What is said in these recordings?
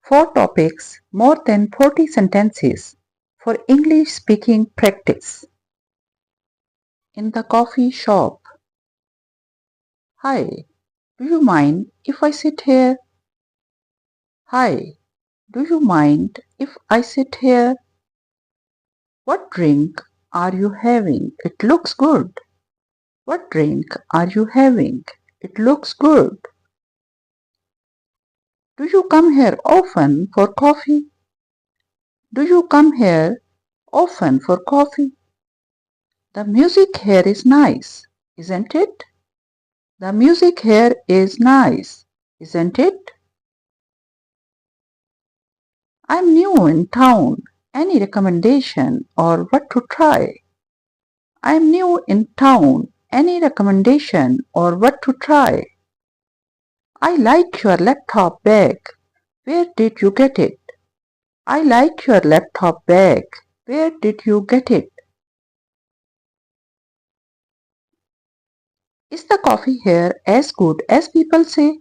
4 topics, more than 40 sentences for English speaking practice. In the coffee shop. Hi, do you mind if I sit here? Hi, do you mind if I sit here? What drink are you having? It looks good. What drink are you having? It looks good. Do you come here often for coffee? Do you come here often for coffee? The music here is nice, isn't it? The music here is nice, isn't it? I'm new in town. Any recommendation or what to try? I'm new in town. Any recommendation or what to try? I like your laptop bag. Where did you get it? I like your laptop bag. Where did you get it? Is the coffee here as good as people say?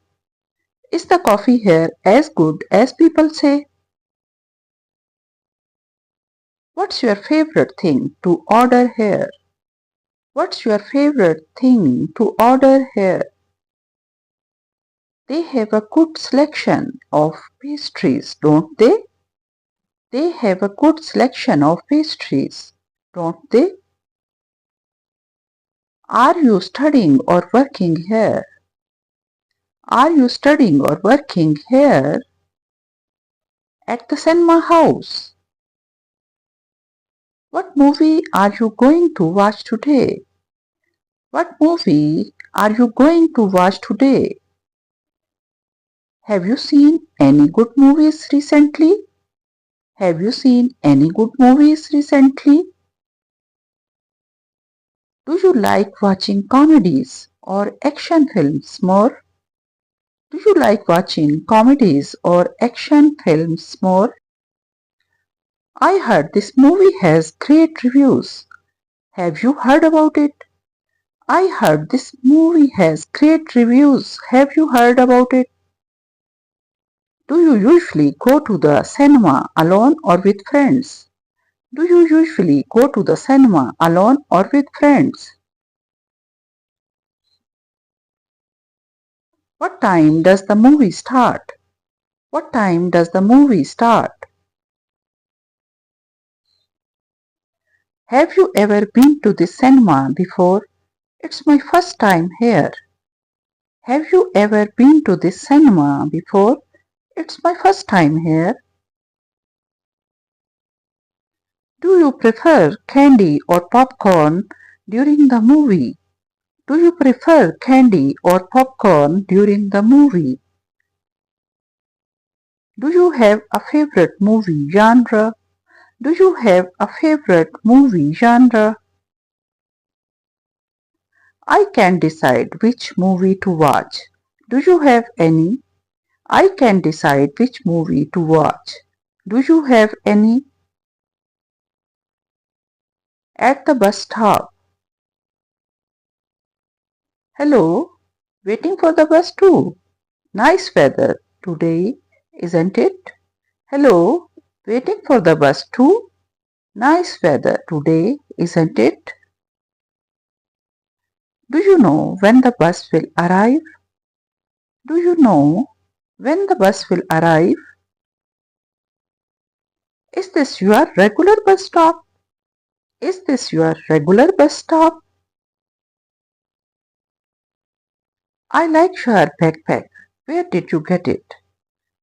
Is the coffee here as good as people say? What's your favorite thing to order here? What's your favorite thing to order here? They have a good selection of pastries, don't they? They have a good selection of pastries, don't they? Are you studying or working here? Are you studying or working here? At the cinema house. What movie are you going to watch today? What movie are you going to watch today? Have you seen any good movies recently? Have you seen any good movies recently? Do you like watching comedies or action films more? Do you like watching comedies or action films more? I heard this movie has great reviews. Have you heard about it? I heard this movie has great reviews. Have you heard about it? Do you usually go to the cinema alone or with friends? Do you usually go to the cinema alone or with friends? What time does the movie start? What time does the movie start? Have you ever been to the cinema before? It's my first time here. Have you ever been to the cinema before? It's my first time here. Do you prefer candy or popcorn during the movie? Do you prefer candy or popcorn during the movie? Do you have a favorite movie genre? Do you have a favorite movie genre? I can decide which movie to watch. Do you have any? I can decide which movie to watch. Do you have any? At the bus stop. Hello, waiting for the bus too. Nice weather today, isn't it? Hello, waiting for the bus too. Nice weather today, isn't it? Do you know when the bus will arrive? Do you know when the bus will arrive? Is this your regular bus stop? Is this your regular bus stop? I like your backpack. Where did you get it?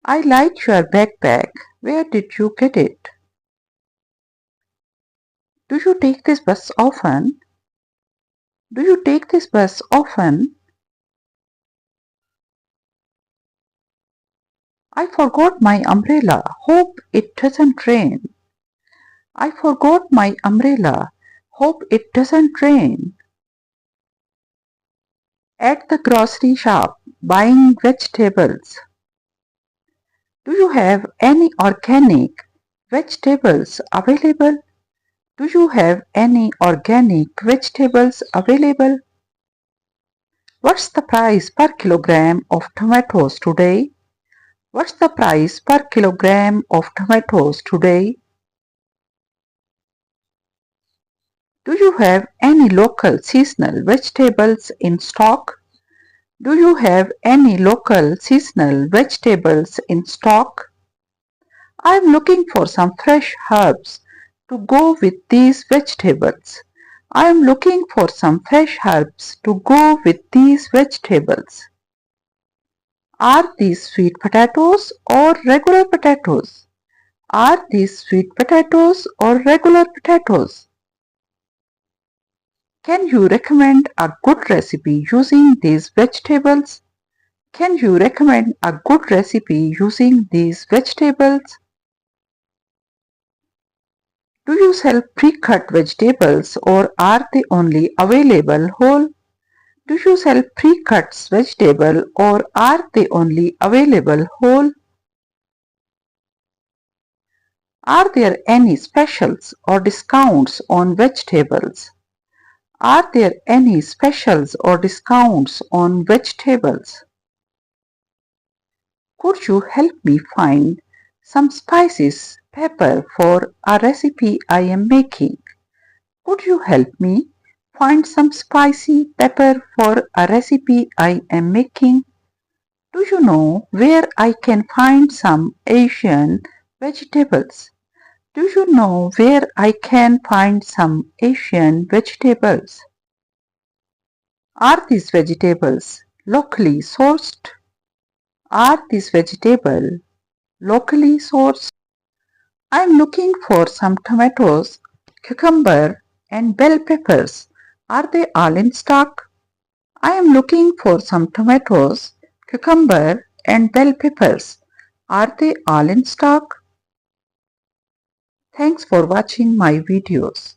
I like your backpack. Where did you get it? Do you take this bus often? Do you take this bus often? I forgot my umbrella. Hope it doesn't rain. I forgot my umbrella. Hope it doesn't rain. At the grocery shop, buying vegetables. Do you have any organic vegetables available? Do you have any organic vegetables available? What's the price per kilogram of tomatoes today? What's the price per kilogram of tomatoes today? Do you have any local seasonal vegetables in stock? Do you have any local seasonal vegetables in stock? I'm looking for some fresh herbs to go with these vegetables. I'm looking for some fresh herbs to go with these vegetables. Are these sweet potatoes or regular potatoes? Are these sweet potatoes or regular potatoes? Can you recommend a good recipe using these vegetables? Can you recommend a good recipe using these vegetables? Do you sell pre-cut vegetables or are they only available whole? Do you sell pre-cut vegetable or are they only available whole? Are there any specials or discounts on vegetables? Are there any specials or discounts on vegetables? Could you help me find some spices, pepper for a recipe I am making? Could you help me find some spicy pepper for a recipe I am making? Do you know where I can find some Asian vegetables? Do you know where I can find some Asian vegetables? Are these vegetables locally sourced? Are these vegetables locally sourced? I am looking for some tomatoes, cucumber and bell peppers. Are they all in stock? I am looking for some tomatoes, cucumber and bell peppers. Are they all in stock? Thanks for watching my videos.